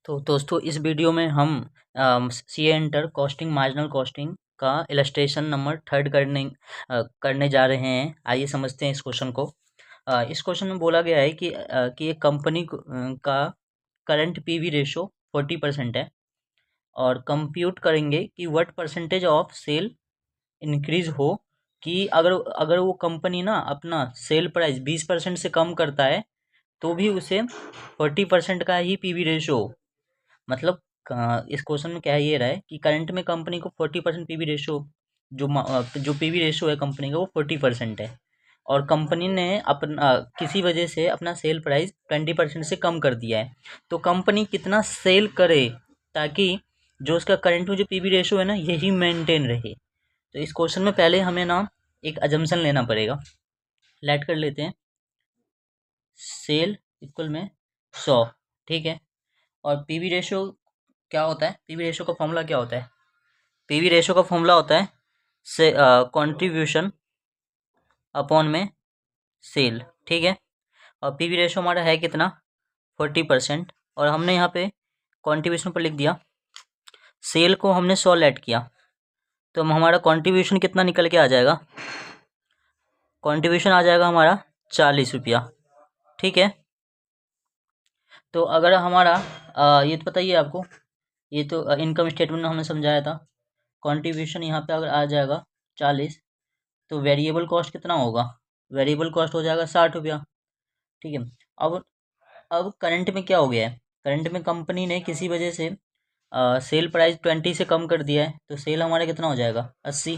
तो दोस्तों इस वीडियो में हम C inter costing marginal costing का इलस्ट्रेशन नंबर थर्ड करने जा रहे हैं। आइए समझते हैं इस क्वेश्चन को। इस क्वेश्चन में बोला गया है कि एक कंपनी का करंट पीवी रेशो 40% है और कंप्यूट करेंगे कि what percentage of sale increase हो कि अगर अगर वो कंपनी ना अपना सेल प्राइस 20% से कम करता है तो भी उसे 40% का ही पीवी रेशो हो। मतलब इस क्वेश्चन में क्या ये रहा है कि करंट में कंपनी को 40% पीवी रेशो जो पीवी रेशो है कंपनी का वो 40% है और कंपनी ने अपना किसी वजह से अपना सेल प्राइस 20% से कम कर दिया है। तो कंपनी कितना सेल करे ताकि जो उसका करंट में जो पीवी रेशो है ना यही मेंटेन रहे। तो इस क्वेश्चन में पहले हमें ना एक अजम्पशन लेना पड़ेगा। लेट कर लेते हैं सेल इक्वल में 100, ठीक है। और पीवी रेशो क्या होता है? पीवी रेशो का फॉर्मूला क्या होता है? पीवी रेशो का फॉर्मूला होता है से कंट्रीब्यूशन अपॉन में सेल, ठीक है। और पीवी रेशो हमारा है कितना? 40%। और हमने यहाँ पे कंट्रीब्यूशन पर लिख दिया, सेल को हमने 100 लेट किया तो हमारा कंट्रीब्यूशन कितना निकल के आ जाएगा? कंट्रीब्यूशन आ जाएगा हमारा 40 रुपया, ठीक है। तो अगर हमारा ये तो बताइए आपको, ये तो इनकम स्टेटमेंट में हमने समझाया था। कंट्रीब्यूशन यहाँ पे अगर आ जाएगा 40 तो वेरिएबल कॉस्ट कितना होगा? वेरिएबल कॉस्ट हो जाएगा 60 रुपया, ठीक है। अब करंट में क्या हो गया है? करंट में कंपनी ने किसी वजह से सेल प्राइस 20 से कम कर दिया है तो सेल हमारा कितना हो जाएगा? 80।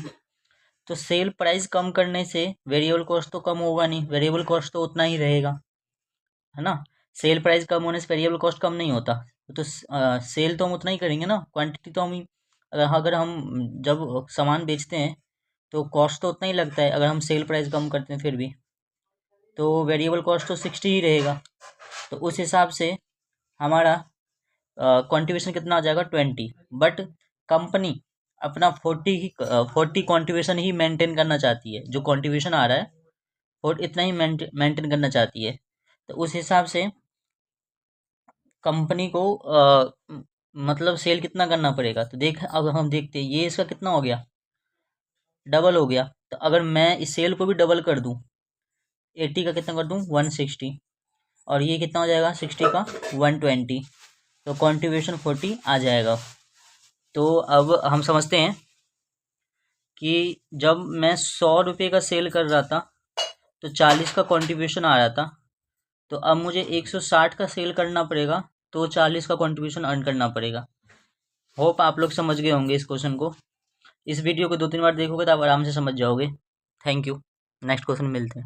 तो सेल प्राइस कम करने से वेरिएबल कॉस्ट तो कम होगा नहीं, वेरिएबल कॉस्ट तो उतना ही रहेगा, है ना। सेल प्राइस कम होने से वेरिएबल कॉस्ट कम नहीं होता। तो सेल तो हम उतना ही करेंगे ना, क्वांटिटी तो हम ही अगर हम जब सामान बेचते हैं तो कॉस्ट तो उतना ही लगता है। अगर हम सेल प्राइस कम करते हैं फिर भी तो वेरिएबल कॉस्ट तो 60 ही रहेगा। तो उस हिसाब से हमारा कंट्रीब्यूशन कितना आ जाएगा? 20। बट कंपनी अपना 40 कंट्रीब्यूशन ही मेंटेन करना चाहती है। जो कंट्रीब्यूशन आ रहा है और इतना ही मेंटेन करना चाहती है। तो उस हिसाब से कंपनी को मतलब सेल कितना करना पड़ेगा? तो अब हम देखते हैं ये इसका कितना हो गया? डबल हो गया। तो अगर मैं इस सेल को भी डबल कर दूं, 80 का कितना कर दूं? 160। और ये कितना हो जाएगा? 60 का 120। तो कंट्रीब्यूशन 40 आ जाएगा। तो अब हम समझते हैं कि जब मैं 100 रुपये का सेल कर रहा था तो 40 का कंट्रीब्यूशन आ रहा था। तो अब मुझे 160 का सेल करना पड़ेगा तो 40 का कंट्रीब्यूशन अर्न करना पड़ेगा। होप आप लोग समझ गए होंगे इस क्वेश्चन को। इस वीडियो को 2-3 बार देखोगे तो आप आराम से समझ जाओगे। Thank you. नेक्स्ट क्वेश्चन मिलते हैं।